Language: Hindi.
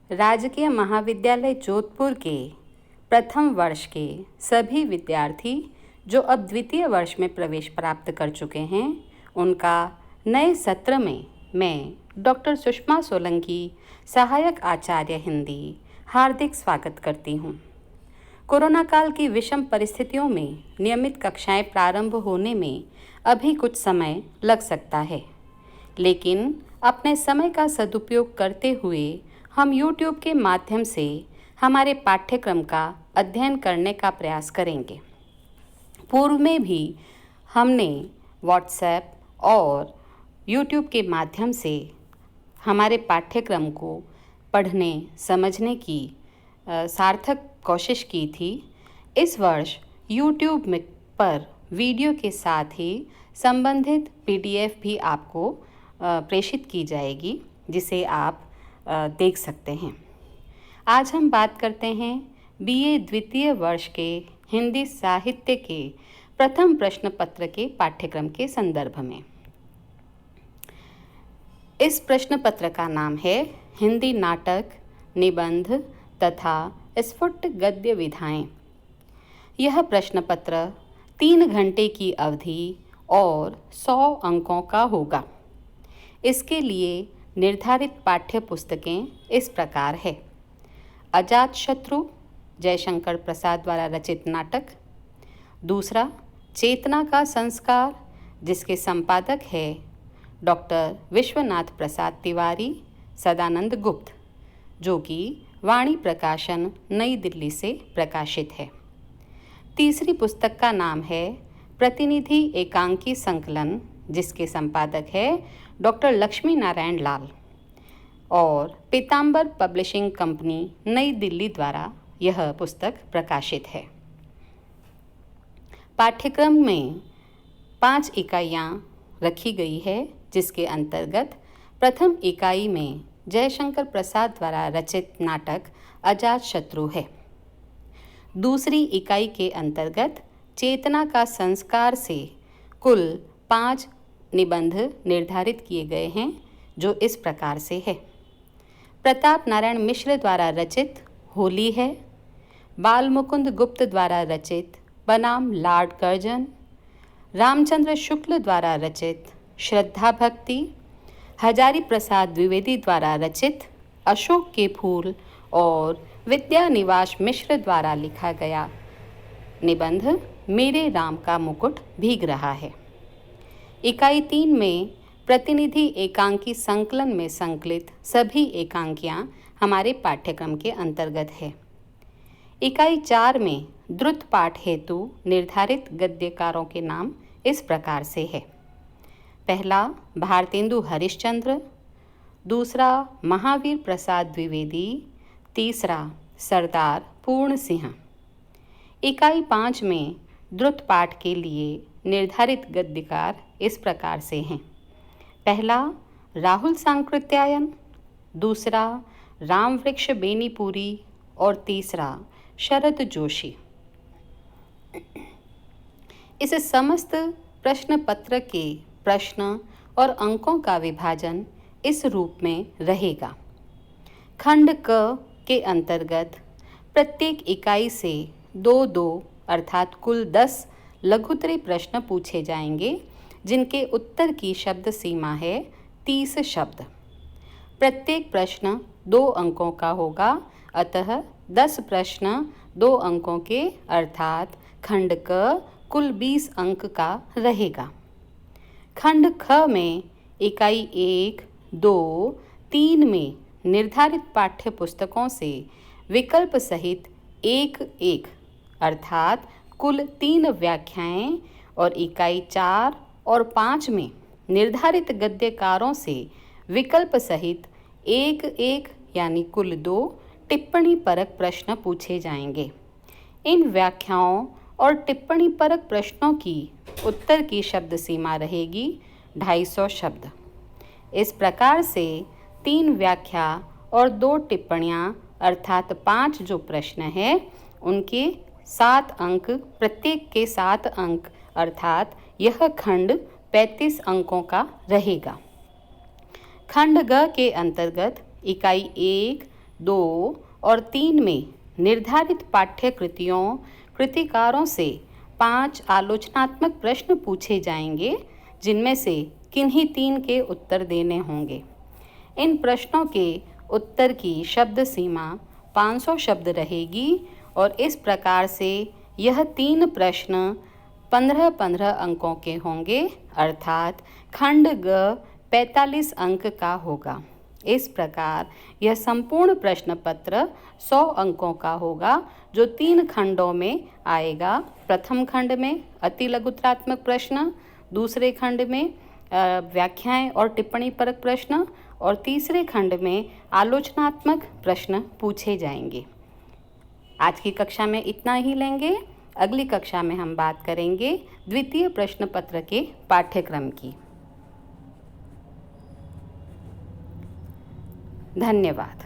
राजकीय महाविद्यालय जोधपुर के प्रथम वर्ष के सभी विद्यार्थी जो अब द्वितीय वर्ष में प्रवेश प्राप्त कर चुके हैं, उनका नए सत्र में मैं डॉक्टर सुषमा सोलंकी, सहायक आचार्य हिंदी, हार्दिक स्वागत करती हूँ। कोरोना काल की विषम परिस्थितियों में नियमित कक्षाएं प्रारंभ होने में अभी कुछ समय लग सकता है, लेकिन अपने समय का सदुपयोग करते हुए हम YouTube के माध्यम से हमारे पाठ्यक्रम का अध्ययन करने का प्रयास करेंगे। पूर्व में भी हमने WhatsApp और YouTube के माध्यम से हमारे पाठ्यक्रम को पढ़ने समझने की सार्थक कोशिश की थी। इस वर्ष YouTube पर वीडियो के साथ ही संबंधित PDF भी आपको प्रेषित की जाएगी, जिसे आप देख सकते हैं। आज हम बात करते हैं BA द्वितीय वर्ष के हिंदी साहित्य के प्रथम प्रश्न पत्र के पाठ्यक्रम के संदर्भ में। इस प्रश्न पत्र का नाम है हिंदी नाटक, निबंध तथा स्फुट गद्य विधाएं। यह प्रश्न पत्र 3 घंटे की अवधि और 100 अंकों का होगा। इसके लिए निर्धारित पाठ्य पुस्तकें इस प्रकार है: अजातशत्रु जयशंकर प्रसाद द्वारा रचित नाटक। दूसरा, चेतना का संस्कार, जिसके संपादक है डॉक्टर विश्वनाथ प्रसाद तिवारी, सदानंद गुप्त, जो कि वाणी प्रकाशन नई दिल्ली से प्रकाशित है। तीसरी पुस्तक का नाम है प्रतिनिधि एकांकी संकलन, जिसके संपादक है डॉक्टर लक्ष्मी नारायण लाल और पीताम्बर पब्लिशिंग कंपनी नई दिल्ली द्वारा यह पुस्तक प्रकाशित है। पाठ्यक्रम में 5 इकाइयाँ रखी गई है, जिसके अंतर्गत प्रथम इकाई में जयशंकर प्रसाद द्वारा रचित नाटक अजातशत्रु है। दूसरी इकाई के अंतर्गत चेतना का संस्कार से कुल 5 निबंध निर्धारित किए गए हैं, जो इस प्रकार से है: प्रताप नारायण मिश्र द्वारा रचित होली है, बाल मुकुंद गुप्त द्वारा रचित बनाम लॉर्ड कर्जन, रामचंद्र शुक्ल द्वारा रचित श्रद्धा भक्ति, हजारी प्रसाद द्विवेदी द्वारा रचित अशोक के फूल और विद्या निवास मिश्र द्वारा लिखा गया निबंध मेरे राम का मुकुट भीग रहा है। इकाई 3 में प्रतिनिधि एकांकी संकलन में संकलित सभी एकांकियाँ हमारे पाठ्यक्रम के अंतर्गत है। इकाई 4 में द्रुत पाठ हेतु निर्धारित गद्यकारों के नाम इस प्रकार से है: पहला, भारतेंदु हरिश्चंद्र; दूसरा, महावीर प्रसाद द्विवेदी; तीसरा, सरदार पूर्ण सिंह। इकाई 5 में द्रुत पाठ के लिए निर्धारित गद्यकार इस प्रकार से हैं: पहला, राहुल सांकृत्यायन; दूसरा, रामवृक्ष बेनीपुरी और तीसरा, शरद जोशी। इस समस्त प्रश्न पत्र के प्रश्न और अंकों का विभाजन इस रूप में रहेगा: खंड क के अंतर्गत प्रत्येक इकाई से 2-2 अर्थात कुल 10 लघुत्तरी प्रश्न पूछे जाएंगे, जिनके उत्तर की शब्द सीमा है 30 शब्द। प्रत्येक प्रश्न 2 अंकों का होगा, अतः 10 प्रश्न 2 अंकों के अर्थात खंड क कुल 20 अंक का रहेगा। खंड ख में इकाई 1, 2, 3 में निर्धारित पाठ्य पुस्तकों से विकल्प सहित 1-1 अर्थात कुल 3 व्याख्याएं और इकाई 4 और 5 में निर्धारित गद्यकारों से विकल्प सहित 1-1 यानी कुल 2 टिप्पणी परक प्रश्न पूछे जाएंगे। इन व्याख्याओं और टिप्पणी परक प्रश्नों की उत्तर की शब्द सीमा रहेगी 250 शब्द। इस प्रकार से 3 व्याख्या और 2 टिप्पणियाँ अर्थात 5 जो प्रश्न हैं, उनके 7 अंक, प्रत्येक के 7 अंक अर्थात यह खंड 35 अंकों का रहेगा। खंड ग के अंतर्गत इकाई 1, 2 और 3 में निर्धारित पाठ्य कृतिकारों से 5 आलोचनात्मक प्रश्न पूछे जाएंगे, जिनमें से किन्हीं 3 के उत्तर देने होंगे। इन प्रश्नों के उत्तर की शब्द सीमा 500 शब्द रहेगी और इस प्रकार से यह 3 प्रश्न 15-15 अंकों के होंगे, अर्थात खंड ग 45 अंक का होगा। इस प्रकार यह संपूर्ण प्रश्न पत्र 100 अंकों का होगा, जो 3 खंडों में आएगा। प्रथम खंड में अति लघुत्रात्मक प्रश्न, दूसरे खंड में व्याख्याएं और टिप्पणी परक प्रश्न और तीसरे खंड में आलोचनात्मक प्रश्न पूछे जाएंगे। आज की कक्षा में इतना ही लेंगे। अगली कक्षा में हम बात करेंगे द्वितीय प्रश्न पत्र के पाठ्यक्रम की। धन्यवाद।